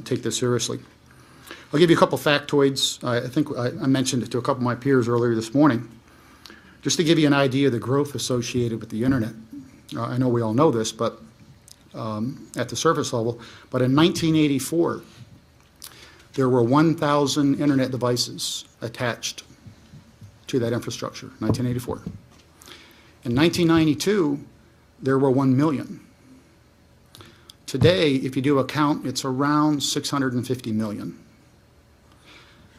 take this seriously. I'll give you a couple factoids. I think I mentioned it to a couple of my peers earlier this morning, just to give you an idea of the growth associated with the internet. I know we all know this, but at the surface level, but in 1984, there were 1,000 internet devices attached to that infrastructure, 1984. In 1992, there were 1 million. Today, if you do a count, it's around 650 million.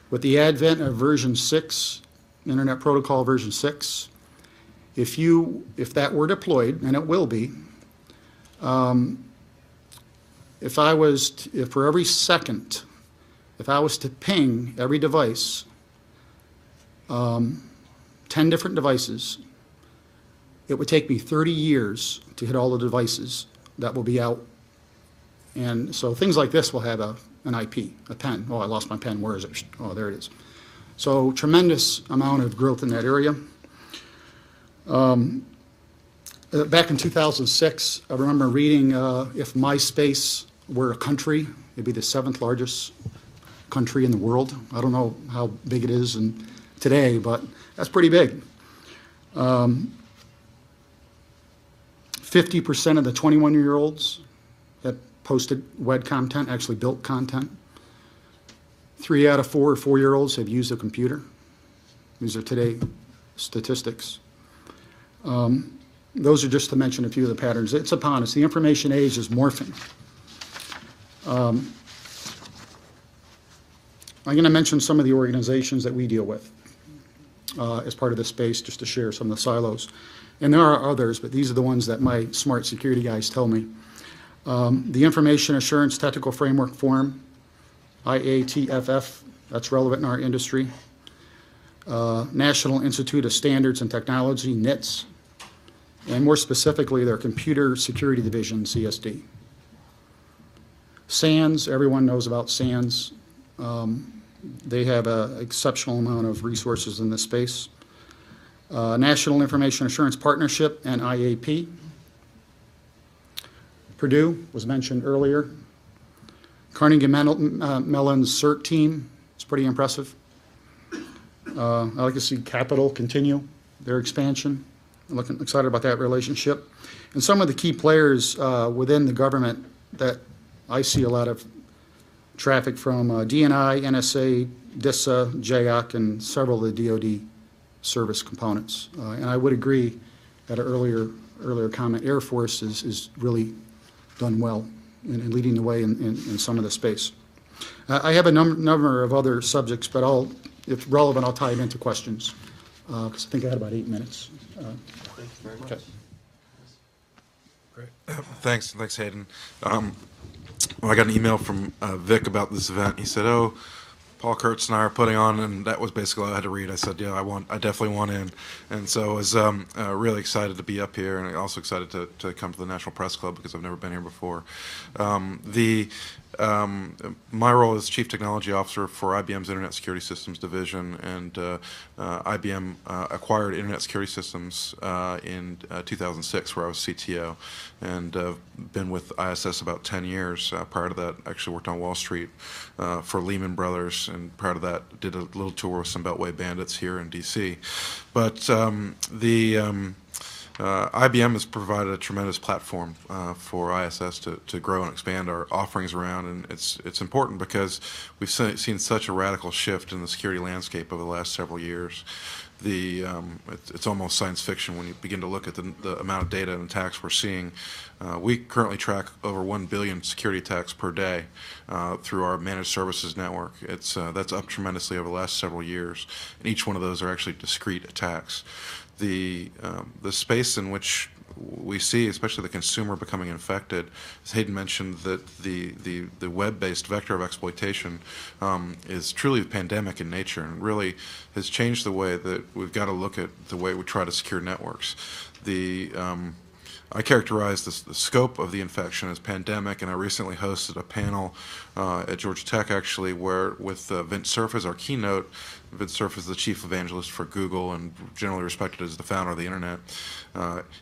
With the advent of version 6, Internet Protocol version 6, if that were deployed, and it will be, if for every second, if I was to ping every device, 10 different devices, it would take me 30 years to hit all the devices that will be out. And so things like this will have an IP, a pen. Oh, I lost my pen. Where is it? Oh, there it is. So tremendous amount of growth in that area. Back in 2006, I remember reading if MySpace were a country, it'd be the 7th largest country in the world. I don't know how big it is today, but that's pretty big. 50% of the 21-year-olds that posted web content actually built content. 3 out of 4 4-year-olds have used a computer. These are today statistics. Those are just to mention a few of the patterns. It's upon us. The information age is morphing. I'm going to mention some of the organizations that we deal with as part of this space, just to share some of the silos. And there are others, but these are the ones that my smart security guys tell me. The Information Assurance Technical Framework Forum, IATFF, that's relevant in our industry. National Institute of Standards and Technology, NITS, and more specifically, their Computer Security Division, CSD. SANS, everyone knows about SANS. They have an exceptional amount of resources in this space. National Information Assurance Partnership and IAP. Purdue was mentioned earlier. Carnegie Mellon's CERT team is pretty impressive. I like to see Capital continue their expansion. I'm excited about that relationship. And some of the key players within the government that I see a lot of traffic from, DNI, NSA, DISA, JAOC, and several of the DoD service components. And I would agree that an earlier comment, Air Force is really done well in leading the way in some of the space. I have a number of other subjects, but if relevant, I'll tie it into questions, because I think I had about 8 minutes. Thank you very much. Okay. Great. Thanks, Hayden. Well, I got an email from Vic about this event. He said, "Oh, Paul Kurtz and I are putting on," and that was basically all I had to read. I said, "Yeah, I definitely want in," and so I was really excited to be up here, and also excited to come to the National Press Club because I've never been here before. My role is Chief Technology Officer for IBM's Internet Security Systems Division, and IBM acquired Internet Security Systems in 2006, where I was CTO, and been with ISS about 10 years. Prior to that, actually worked on Wall Street for Lehman Brothers, and prior to that, did a little tour with some Beltway bandits here in DC. But IBM has provided a tremendous platform for ISS to grow and expand our offerings around, and it's important because we've seen such a radical shift in the security landscape over the last several years. It's almost science fiction when you begin to look at the amount of data and attacks we're seeing. We currently track over 1 billion security attacks per day through our managed services network. That's up tremendously over the last several years, and each one of those are actually discrete attacks. The space in which we see, especially the consumer becoming infected, as Hayden mentioned, that the web-based vector of exploitation is truly pandemic in nature, and really has changed the way that we've got to look at the way we try to secure networks. I characterize the scope of the infection as pandemic, and I recently hosted a panel at Georgia Tech, actually, where with Vint Cerf as our keynote, Vint Cerf is the chief evangelist for Google and generally respected as the founder of the internet.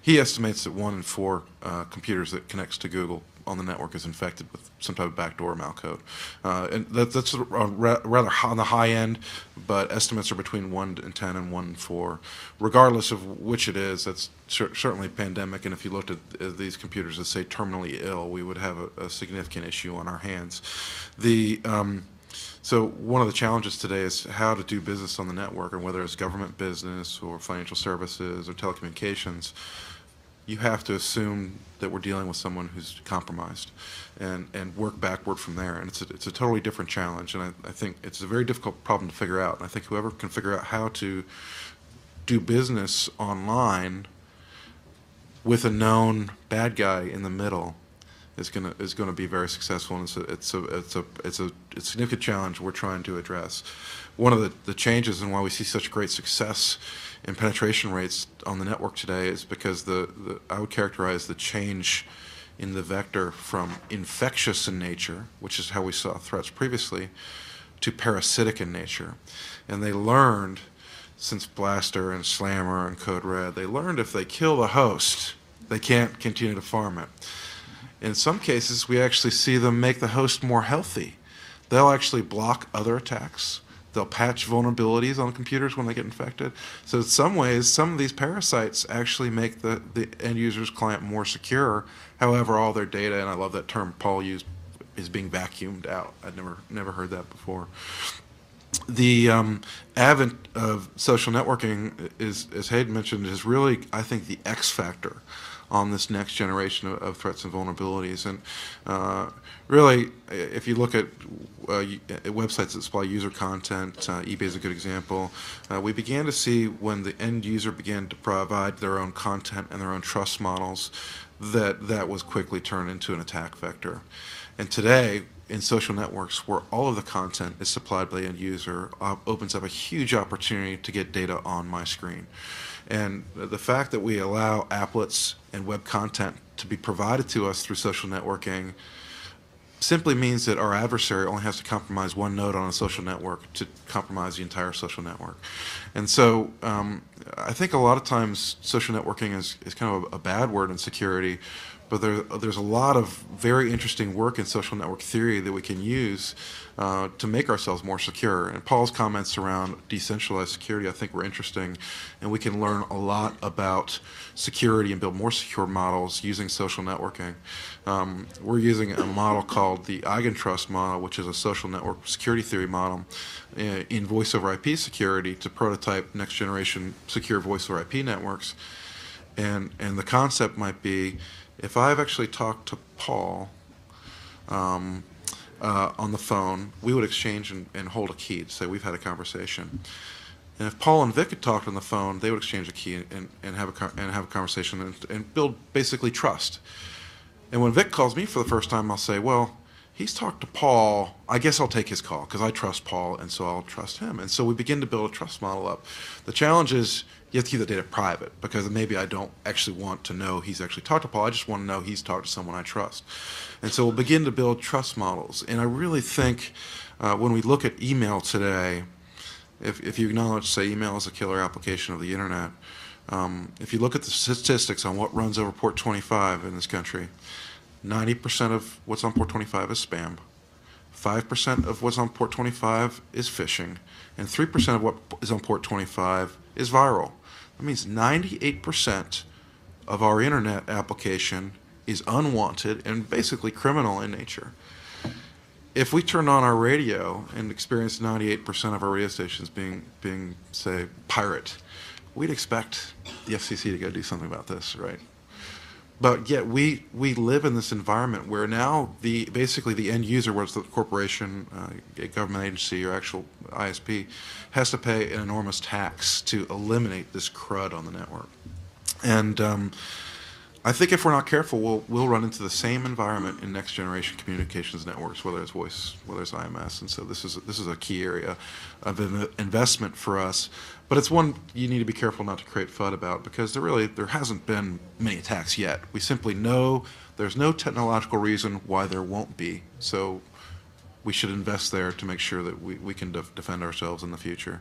He estimates that 1 in 4 computers that connects to Google on the network is infected with some type of backdoor malcode. And that's rather on the high end, but estimates are between 1 in 10 and 1 in 4. Regardless of which it is, that's certainly pandemic, and if you looked at these computers as, say, terminally ill, we would have a significant issue on our hands. So one of the challenges today is how to do business on the network, and whether it's government business or financial services or telecommunications, you have to assume that we're dealing with someone who's compromised and work backward from there. And it's a totally different challenge, and I think it's a very difficult problem to figure out. And I think whoever can figure out how to do business online with a known bad guy in the middle is going to be very successful, and it's a significant challenge we're trying to address. One of the changes and why we see such great success in penetration rates on the network today is because I would characterize the change in the vector from infectious in nature, which is how we saw threats previously, to parasitic in nature. And they learned, since Blaster and Slammer and Code Red, they learned if they kill the host, they can't continue to farm it. In some cases, we actually see them make the host more healthy. They'll actually block other attacks. They'll patch vulnerabilities on computers when they get infected. So in some ways, some of these parasites actually make the end user's client more secure. However, all their data, and I love that term Paul used, is being vacuumed out. I'd never heard that before. The advent of social networking is, as Hayden mentioned, is really, I think, the X factor on this next generation of threats and vulnerabilities. And really, if you look at websites that supply user content, eBay is a good example, we began to see when the end user began to provide their own content and their own trust models, that was quickly turned into an attack vector. And today, in social networks where all of the content is supplied by the end user, opens up a huge opportunity to get data on my screen. And the fact that we allow applets and web content to be provided to us through social networking simply means that our adversary only has to compromise one node on a social network to compromise the entire social network. And so I think a lot of times social networking is kind of a bad word in security, but there's a lot of very interesting work in social network theory that we can use to make ourselves more secure. And Paul's comments around decentralized security I think were interesting, and we can learn a lot about security and build more secure models using social networking. We're using a model called the Eigentrust model, which is a social network security theory model in voice over IP security to prototype next generation secure voice over IP networks. And the concept might be, if I've actually talked to Paul on the phone, we would exchange and hold a key to say we've had a conversation. And if Paul and Vic had talked on the phone, they would exchange a key and have a conversation and build basically trust. And when Vic calls me for the first time, I'll say, well, he's talked to Paul, I guess I'll take his call because I trust Paul, and so I'll trust him. And so we begin to build a trust model up. The challenge is you have to keep the data private, because maybe I don't actually want to know he's actually talked to Paul. I just want to know he's talked to someone I trust. And so we'll begin to build trust models. And I really think when we look at email today, if you acknowledge, say, email is a killer application of the internet, if you look at the statistics on what runs over port 25 in this country, 90% of what's on port 25 is spam, 5% of what's on port 25 is phishing, and 3% of what is on port 25 is viral. That means 98% of our internet application is unwanted and basically criminal in nature. If we turned on our radio and experienced 98% of our radio stations being, say, pirate, we'd expect the FCC to go do something about this, right? But yet we live in this environment where now basically the end user, whether it's the corporation, a government agency, or actual ISP, has to pay an enormous tax to eliminate this crud on the network. And I think if we're not careful, we'll run into the same environment in next generation communications networks, whether it's voice, whether it's IMS. And so this is a key area of investment for us. But it's one you need to be careful not to create FUD about, because there hasn't been many attacks yet. We simply know there's no technological reason why there won't be. So we should invest there to make sure that we can defend ourselves in the future.